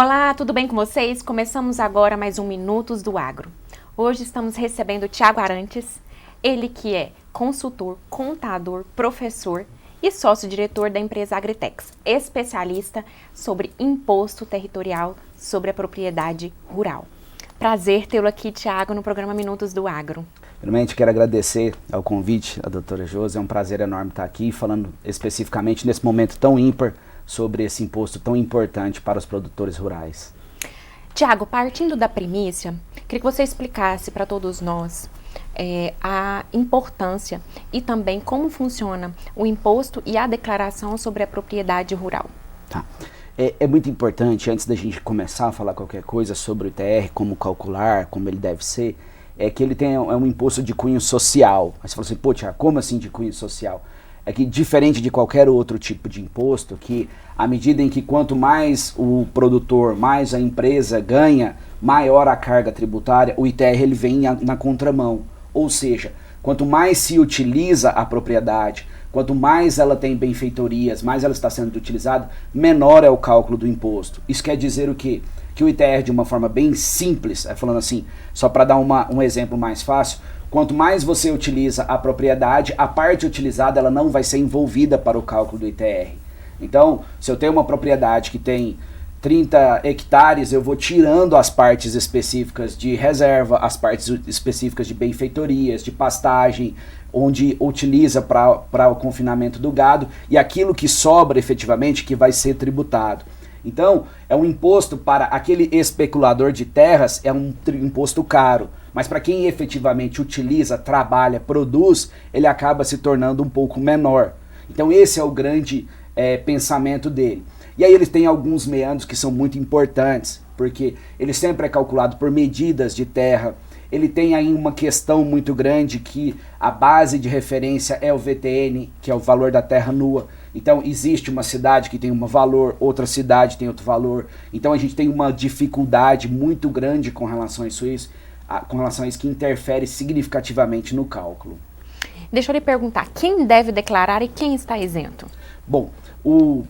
Olá, tudo bem com vocês? Começamos agora mais um Minutos do Agro. Hoje estamos recebendo o Thiago Arantes, ele que é consultor, contador, professor e sócio-diretor da empresa Agritex, especialista sobre imposto territorial sobre a propriedade rural. Prazer tê-lo aqui, Thiago, no programa Minutos do Agro. Primeiramente, quero agradecer ao convite da doutora Josi, é um prazer enorme estar aqui falando especificamente nesse momento tão ímpar sobre esse imposto tão importante para os produtores rurais. Thiago, partindo da primícia, queria que você explicasse para todos nós a importância e também como funciona o imposto e a declaração sobre a propriedade rural. Tá. É muito importante, antes da gente começar a falar qualquer coisa sobre o ITR, como calcular, como ele deve ser, é que ele tem um imposto de cunho social. Aí você fala assim, pô, Thiago, como assim de cunho social? É que diferente de qualquer outro tipo de imposto, que à medida em que quanto mais o produtor, mais a empresa ganha, maior a carga tributária, o ITR ele vem na contramão. Ou seja, quanto mais se utiliza a propriedade, quanto mais ela tem benfeitorias, mais ela está sendo utilizada, menor é o cálculo do imposto. Isso quer dizer o quê? Que o ITR, de uma forma bem simples, falando assim, só para dar um exemplo mais fácil, quanto mais você utiliza a propriedade, a parte utilizada ela não vai ser envolvida para o cálculo do ITR. Então, se eu tenho uma propriedade que tem 30 hectares, eu vou tirando as partes específicas de reserva, as partes específicas de benfeitorias, de pastagem, onde utiliza para o confinamento do gado, e aquilo que sobra efetivamente que vai ser tributado. Então, é um imposto para aquele especulador de terras, é um imposto caro. Mas para quem efetivamente utiliza, trabalha, produz, ele acaba se tornando um pouco menor. Então esse é o grande pensamento dele. E aí eles têm alguns meandros que são muito importantes, porque ele sempre é calculado por medidas de terra. Ele tem aí uma questão muito grande que a base de referência é o VTN, que é o valor da terra nua. Então existe uma cidade que tem um valor, outra cidade tem outro valor. Então a gente tem uma dificuldade muito grande com relação a isso, que interfere significativamente no cálculo. Deixa eu lhe perguntar, quem deve declarar e quem está isento? Bom, o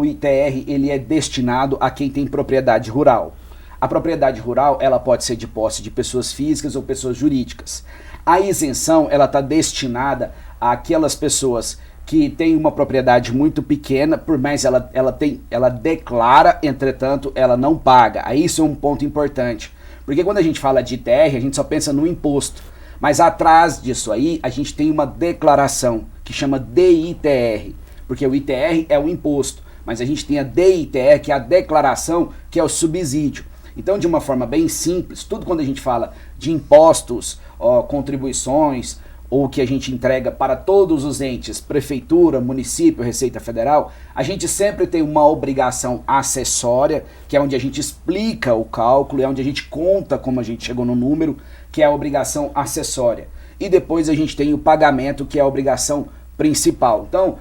ITR ele é destinado a quem tem propriedade rural. A propriedade rural ela pode ser de posse de pessoas físicas ou pessoas jurídicas. A isenção ela está destinada àquelas pessoas que têm uma propriedade muito pequena, por mais ela declara, entretanto, ela não paga. Aí isso é um ponto importante. Porque quando a gente fala de ITR, a gente só pensa no imposto. Mas atrás disso aí, a gente tem uma declaração que chama DITR. Porque o ITR é o imposto, mas a gente tem a DITR, que é a declaração, que é o subsídio. Então, de uma forma bem simples, tudo quando a gente fala de impostos, contribuições, ou que a gente entrega para todos os entes, prefeitura, município, Receita Federal, a gente sempre tem uma obrigação acessória, que é onde a gente explica o cálculo, é onde a gente conta como a gente chegou no número, que é a obrigação acessória. E depois a gente tem o pagamento, que é a obrigação principal. Então,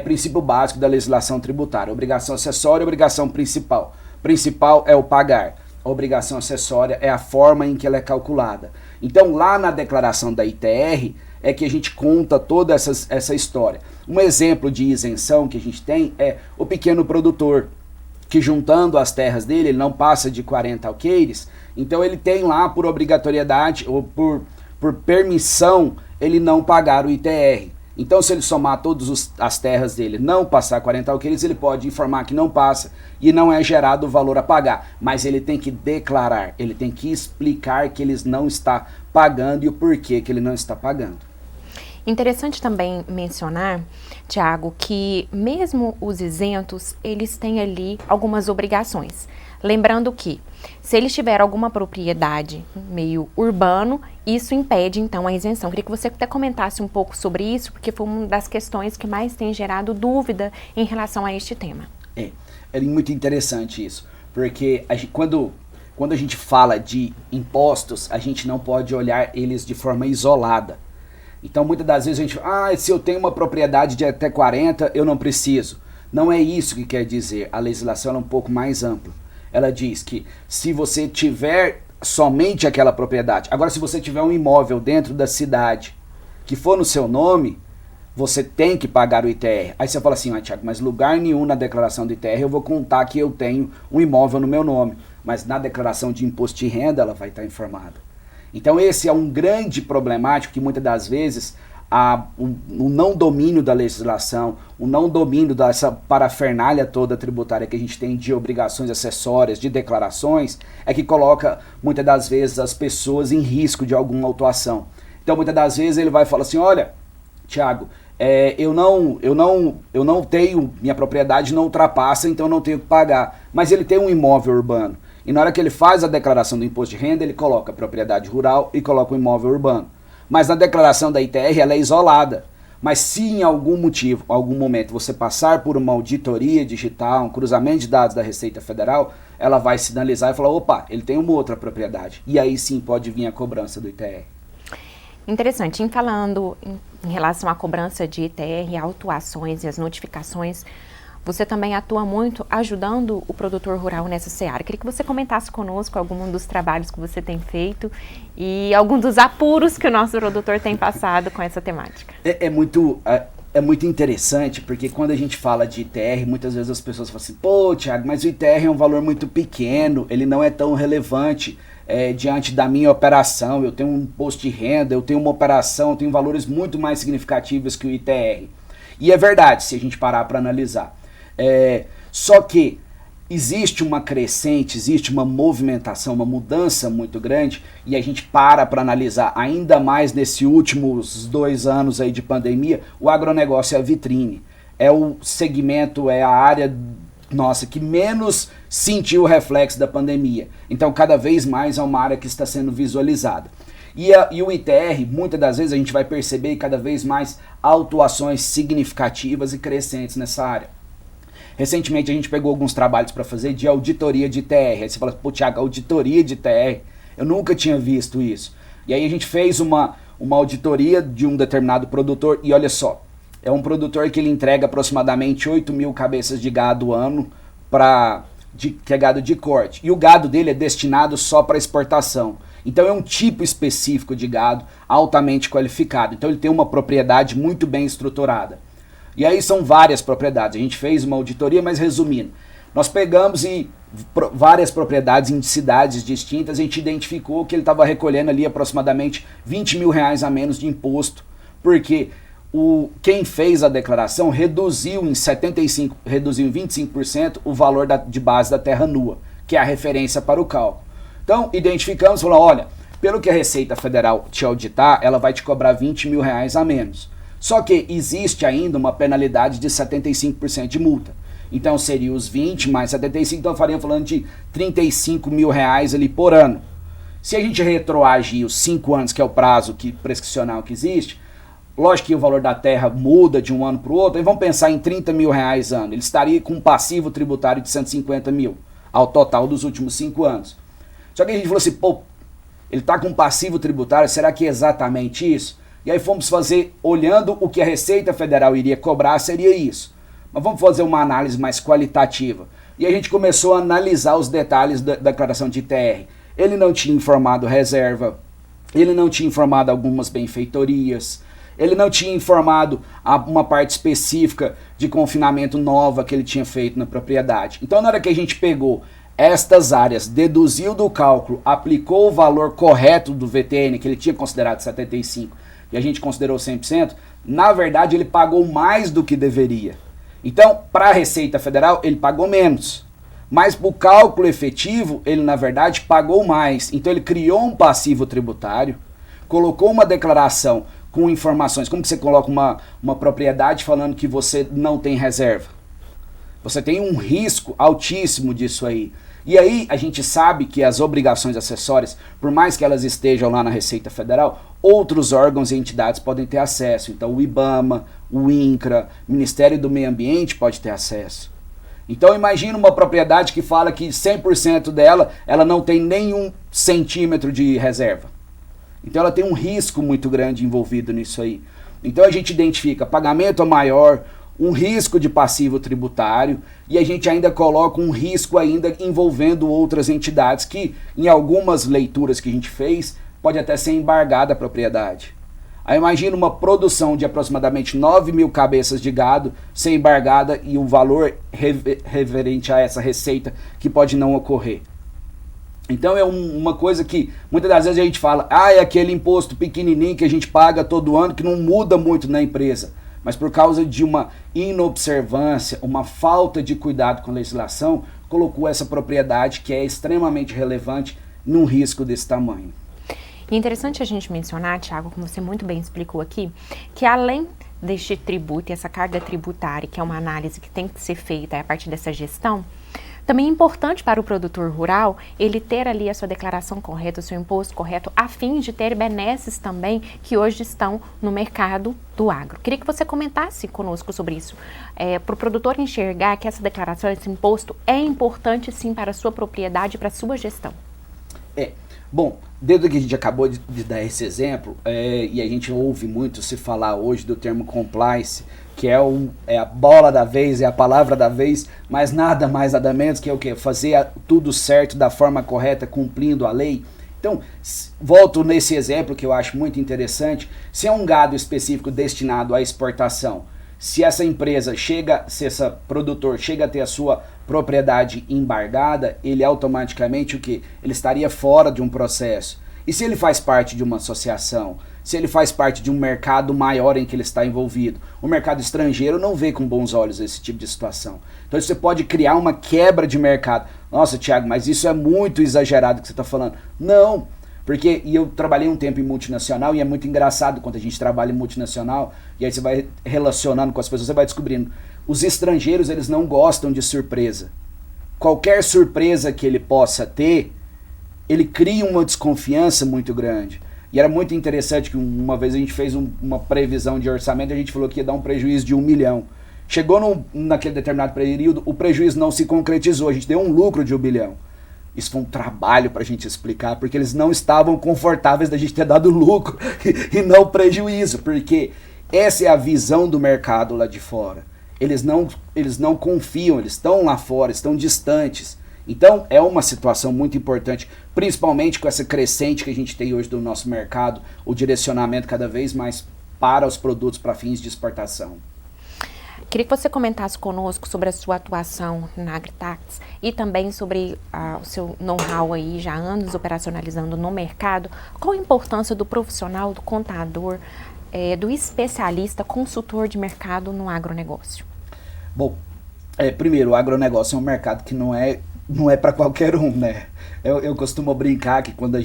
princípio básico da legislação tributária, obrigação acessória e obrigação principal. Principal é o pagar. A obrigação acessória é a forma em que ela é calculada. Então, lá na declaração da ITR, é que a gente conta toda essa história. Um exemplo de isenção que a gente tem é o pequeno produtor, que juntando as terras dele, ele não passa de 40 alqueires, então ele tem lá por obrigatoriedade, ou por permissão, ele não pagar o ITR. Então, se ele somar todas as terras dele, não passar 40 alqueires, ele pode informar que não passa e não é gerado o valor a pagar. Mas ele tem que declarar, ele tem que explicar que ele não está pagando e o porquê que ele não está pagando. Interessante também mencionar, Thiago, que mesmo os isentos, eles têm ali algumas obrigações. Lembrando que, se eles tiverem alguma propriedade meio urbano, isso impede, então, a isenção. Queria que você até comentasse um pouco sobre isso, porque foi uma das questões que mais tem gerado dúvida em relação a este tema. É muito interessante isso, porque quando a gente fala de impostos, a gente não pode olhar eles de forma isolada. Então, muitas das vezes a gente fala, se eu tenho uma propriedade de até 40, eu não preciso. Não é isso que quer dizer. A legislação é um pouco mais ampla. Ela diz que se você tiver somente aquela propriedade, agora se você tiver um imóvel dentro da cidade que for no seu nome, você tem que pagar o ITR. Aí você fala assim, Thiago, mas lugar nenhum na declaração do ITR eu vou contar que eu tenho um imóvel no meu nome. Mas na declaração de imposto de renda ela vai estar informada. Então esse é um grande problemático que muitas das vezes o não domínio da legislação, o não domínio dessa parafernália toda tributária que a gente tem de obrigações acessórias, de declarações, é que coloca muitas das vezes as pessoas em risco de alguma autuação. Então muitas das vezes ele vai falar assim, olha, Thiago, eu não tenho, minha propriedade não ultrapassa, então eu não tenho que pagar. Mas ele tem um imóvel urbano. E na hora que ele faz a declaração do imposto de renda, ele coloca a propriedade rural e coloca o imóvel urbano. Mas na declaração da ITR ela é isolada. Mas se em algum motivo, algum momento você passar por uma auditoria digital, um cruzamento de dados da Receita Federal, ela vai sinalizar e falar, opa, ele tem uma outra propriedade. E aí sim pode vir a cobrança do ITR. Interessante, em relação à cobrança de ITR, autuações e as notificações, você também atua muito ajudando o produtor rural nessa seara. Queria que você comentasse conosco algum dos trabalhos que você tem feito e algum dos apuros que o nosso produtor tem passado com essa temática. É muito interessante, porque quando a gente fala de ITR, muitas vezes as pessoas falam assim, pô, Thiago, mas o ITR é um valor muito pequeno, ele não é tão relevante diante da minha operação, eu tenho um imposto de renda, eu tenho uma operação, eu tenho valores muito mais significativos que o ITR. E é verdade, se a gente parar para analisar. Só que existe uma crescente, existe uma movimentação, uma mudança muito grande, e a gente para analisar ainda mais nesses últimos 2 anos aí de pandemia, o agronegócio é a vitrine, é o segmento, é a área nossa que menos sentiu o reflexo da pandemia. Então cada vez mais é uma área que está sendo visualizada. E o ITR, muitas das vezes a gente vai perceber cada vez mais autuações significativas e crescentes nessa área. Recentemente a gente pegou alguns trabalhos para fazer de auditoria de ITR. Aí você fala, pô, Thiago, auditoria de ITR? Eu nunca tinha visto isso. E aí a gente fez uma auditoria de um determinado produtor e olha só, é um produtor que ele entrega aproximadamente 8.000 cabeças de gado ano, que é gado de corte. E o gado dele é destinado só para exportação. Então é um tipo específico de gado altamente qualificado. Então ele tem uma propriedade muito bem estruturada. E aí são várias propriedades. A gente fez uma auditoria, mas resumindo, nós pegamos várias propriedades em cidades distintas, a gente identificou que ele estava recolhendo ali aproximadamente R$20.000 a menos de imposto, porque quem fez a declaração reduziu em 25% o valor de base da terra nua, que é a referência para o cálculo. Então, identificamos, falamos, olha, pelo que a Receita Federal te auditar, ela vai te cobrar R$20.000 a menos. Só que existe ainda uma penalidade de 75% de multa. Então seria os 20 mais 75, então estaríamos falando de R$35.000 ali por ano. Se a gente retroagir os 5 anos, que é o prazo prescricional que existe, lógico que o valor da terra muda de um ano para o outro, e vamos pensar em R$30.000 ano. Ele estaria com um passivo tributário de R$150.000 ao total dos últimos 5 anos. Só que a gente falou assim, pô, ele está com um passivo tributário, será que é exatamente isso? E aí fomos fazer, olhando o que a Receita Federal iria cobrar, seria isso. Mas vamos fazer uma análise mais qualitativa. E a gente começou a analisar os detalhes da declaração de ITR. Ele não tinha informado reserva, ele não tinha informado algumas benfeitorias, ele não tinha informado uma parte específica de confinamento nova que ele tinha feito na propriedade. Então na hora que a gente pegou estas áreas, deduziu do cálculo, aplicou o valor correto do VTN, que ele tinha considerado 75%, e a gente considerou 100%, na verdade ele pagou mais do que deveria. Então, para a Receita Federal, ele pagou menos. Mas para o cálculo efetivo, ele na verdade pagou mais. Então ele criou um passivo tributário, colocou uma declaração com informações, como que você coloca uma propriedade falando que você não tem reserva? Você tem um risco altíssimo disso aí. E aí a gente sabe que as obrigações acessórias, por mais que elas estejam lá na Receita Federal, outros órgãos e entidades podem ter acesso. Então o IBAMA, o INCRA, o Ministério do Meio Ambiente pode ter acesso. Então imagina uma propriedade que fala que 100% dela, ela não tem nenhum centímetro de reserva. Então ela tem um risco muito grande envolvido nisso aí. Então a gente identifica pagamento a maior, um risco de passivo tributário e a gente ainda coloca um risco ainda envolvendo outras entidades que, em algumas leituras que a gente fez, pode até ser embargada a propriedade. Aí imagina uma produção de aproximadamente 9 mil cabeças de gado ser embargada e o valor referente a essa receita que pode não ocorrer. Então é uma coisa que muitas das vezes a gente fala, é aquele imposto pequenininho que a gente paga todo ano que não muda muito na empresa. Mas por causa de uma inobservância, uma falta de cuidado com a legislação, colocou essa propriedade que é extremamente relevante num risco desse tamanho. E é interessante a gente mencionar, Tiago, como você muito bem explicou aqui, que além deste tributo e essa carga tributária, que é uma análise que tem que ser feita a partir dessa gestão, também é importante para o produtor rural ele ter ali a sua declaração correta, o seu imposto correto, a fim de ter benesses também que hoje estão no mercado do agro. Queria que você comentasse conosco sobre isso, para o produtor enxergar que essa declaração, esse imposto é importante sim para a sua propriedade e para a sua gestão. Bom, desde que a gente acabou de dar esse exemplo, e a gente ouve muito se falar hoje do termo compliance, que é a bola da vez, é a palavra da vez, mas nada mais, nada menos que é o quê? Fazer tudo certo, da forma correta, cumprindo a lei. Então, volto nesse exemplo que eu acho muito interessante, se é um gado específico destinado à exportação, se essa empresa se esse produtor chega a ter a sua propriedade embargada, ele automaticamente o quê? Ele estaria fora de um processo. E se ele faz parte de uma associação, se ele faz parte de um mercado maior em que ele está envolvido, o mercado estrangeiro não vê com bons olhos esse tipo de situação. Então você pode criar uma quebra de mercado. Nossa, Thiago, mas isso é muito exagerado que você está falando. Não, porque eu trabalhei um tempo em multinacional e é muito engraçado quando a gente trabalha em multinacional e aí você vai relacionando com as pessoas, você vai descobrindo. Os estrangeiros, eles não gostam de surpresa. Qualquer surpresa que ele possa ter, ele cria uma desconfiança muito grande. E era muito interessante que uma vez a gente fez uma previsão de orçamento e a gente falou que ia dar um prejuízo de 1 milhão. Chegou naquele determinado período, o prejuízo não se concretizou, a gente deu um lucro de 1 bilhão. Isso foi um trabalho para a gente explicar, porque eles não estavam confortáveis da gente ter dado lucro e não prejuízo, porque essa é a visão do mercado lá de fora. Eles não confiam, eles estão lá fora, estão distantes. Então é uma situação muito importante, principalmente com essa crescente que a gente tem hoje do nosso mercado, o direcionamento cada vez mais para os produtos para fins de exportação. Queria que você comentasse conosco sobre a sua atuação na AgriTax e também sobre o seu know-how aí, já há anos operacionalizando no mercado. Qual a importância do profissional, do contador, do especialista, consultor de mercado no agronegócio? Bom, primeiro, o agronegócio é um mercado que não é para qualquer um, né? Eu costumo brincar que quando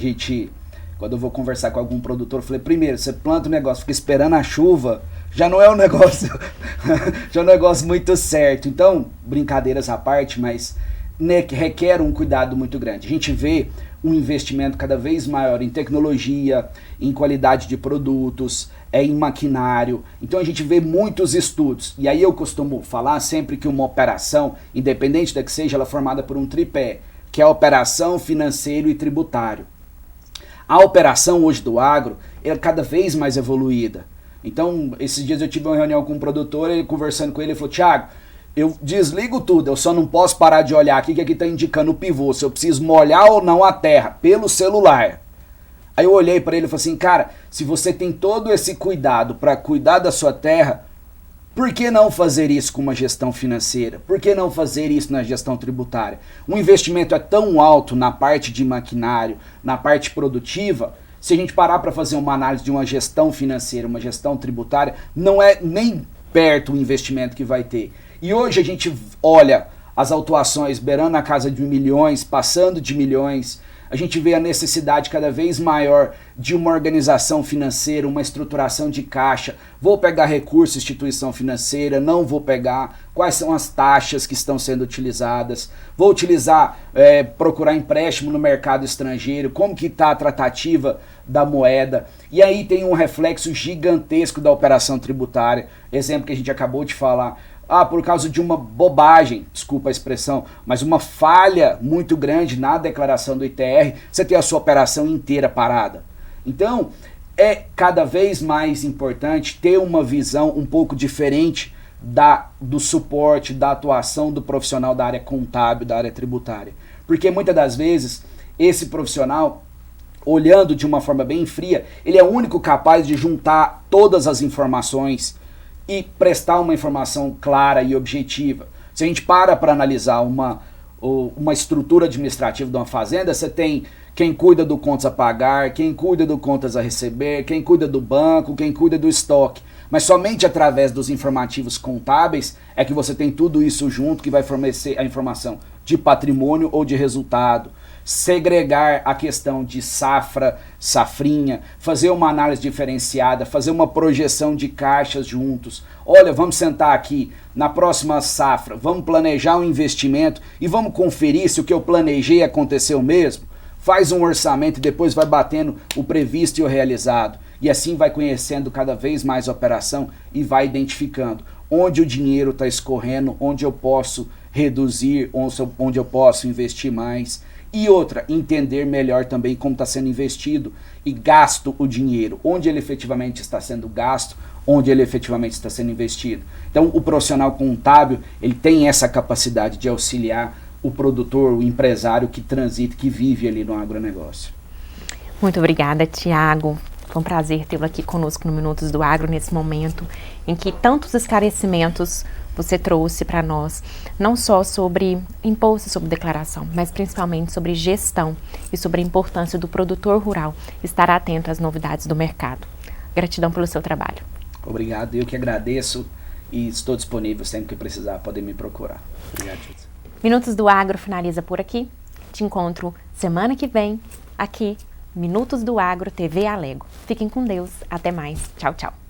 eu vou conversar com algum produtor, eu falei, primeiro, você planta um negócio, fica esperando a chuva, já não é um negócio, já é um negócio muito certo. Então, brincadeiras à parte, mas requer um cuidado muito grande. A gente vê um investimento cada vez maior em tecnologia, em qualidade de produtos, em maquinário. Então a gente vê muitos estudos. E aí eu costumo falar sempre que uma operação, independente da que seja, ela é formada por um tripé, que é a operação, financeiro e tributário. A operação hoje do agro é cada vez mais evoluída. Então, esses dias eu tive uma reunião com um produtor, ele conversando com ele, ele falou, Thiago, eu desligo tudo, eu só não posso parar de olhar aqui que aqui está indicando o pivô, se eu preciso molhar ou não a terra, pelo celular. Aí eu olhei para ele e falei assim, cara, se você tem todo esse cuidado para cuidar da sua terra, por que não fazer isso com uma gestão financeira? Por que não fazer isso na gestão tributária? O investimento é tão alto na parte de maquinário, na parte produtiva, se a gente parar para fazer uma análise de uma gestão financeira, uma gestão tributária, não é nem perto o investimento que vai ter. E hoje a gente olha as autuações beirando a casa de milhões, passando de milhões. A gente vê a necessidade cada vez maior de uma organização financeira, uma estruturação de caixa. Vou pegar recurso, instituição financeira, não vou pegar. Quais são as taxas que estão sendo utilizadas? Vou utilizar, procurar empréstimo no mercado estrangeiro. Como que está a tratativa da moeda? E aí tem um reflexo gigantesco da operação tributária. Exemplo que a gente acabou de falar. Por causa de uma bobagem, desculpa a expressão, mas uma falha muito grande na declaração do ITR, você tem a sua operação inteira parada. Então, é cada vez mais importante ter uma visão um pouco diferente do suporte, da atuação do profissional da área contábil, da área tributária. Porque muitas das vezes, esse profissional, olhando de uma forma bem fria, ele é o único capaz de juntar todas as informações e prestar uma informação clara e objetiva. Se a gente para analisar uma estrutura administrativa de uma fazenda, você tem quem cuida do contas a pagar, quem cuida do contas a receber, quem cuida do banco, quem cuida do estoque. Mas somente através dos informativos contábeis é que você tem tudo isso junto, que vai fornecer a informação de patrimônio ou de resultado. Segregar a questão de safra, safrinha, fazer uma análise diferenciada, fazer uma projeção de caixas juntos. Olha, vamos sentar aqui na próxima safra, vamos planejar um investimento e vamos conferir se o que eu planejei aconteceu mesmo. Faz um orçamento e depois vai batendo o previsto e o realizado. E assim vai conhecendo cada vez mais a operação e vai identificando onde o dinheiro está escorrendo, onde eu posso reduzir, onde eu posso investir mais. E outra, entender melhor também como está sendo investido e gasto o dinheiro, onde ele efetivamente está sendo gasto, onde ele efetivamente está sendo investido. Então o profissional contábil, ele tem essa capacidade de auxiliar o produtor, o empresário que transita, que vive ali no agronegócio. Muito obrigada, Tiago. Foi um prazer tê-lo aqui conosco no Minutos do Agro, nesse momento em que tantos esclarecimentos você trouxe para nós, não só sobre imposto, sobre declaração, mas principalmente sobre gestão e sobre a importância do produtor rural estar atento às novidades do mercado. Gratidão pelo seu trabalho. Obrigado, eu que agradeço e estou disponível sempre que precisar, podem me procurar. Obrigado, Júlia. Minutos do Agro finaliza por aqui. Te encontro semana que vem, aqui, Minutos do Agro, TV Alego. Fiquem com Deus. Até mais. Tchau, tchau.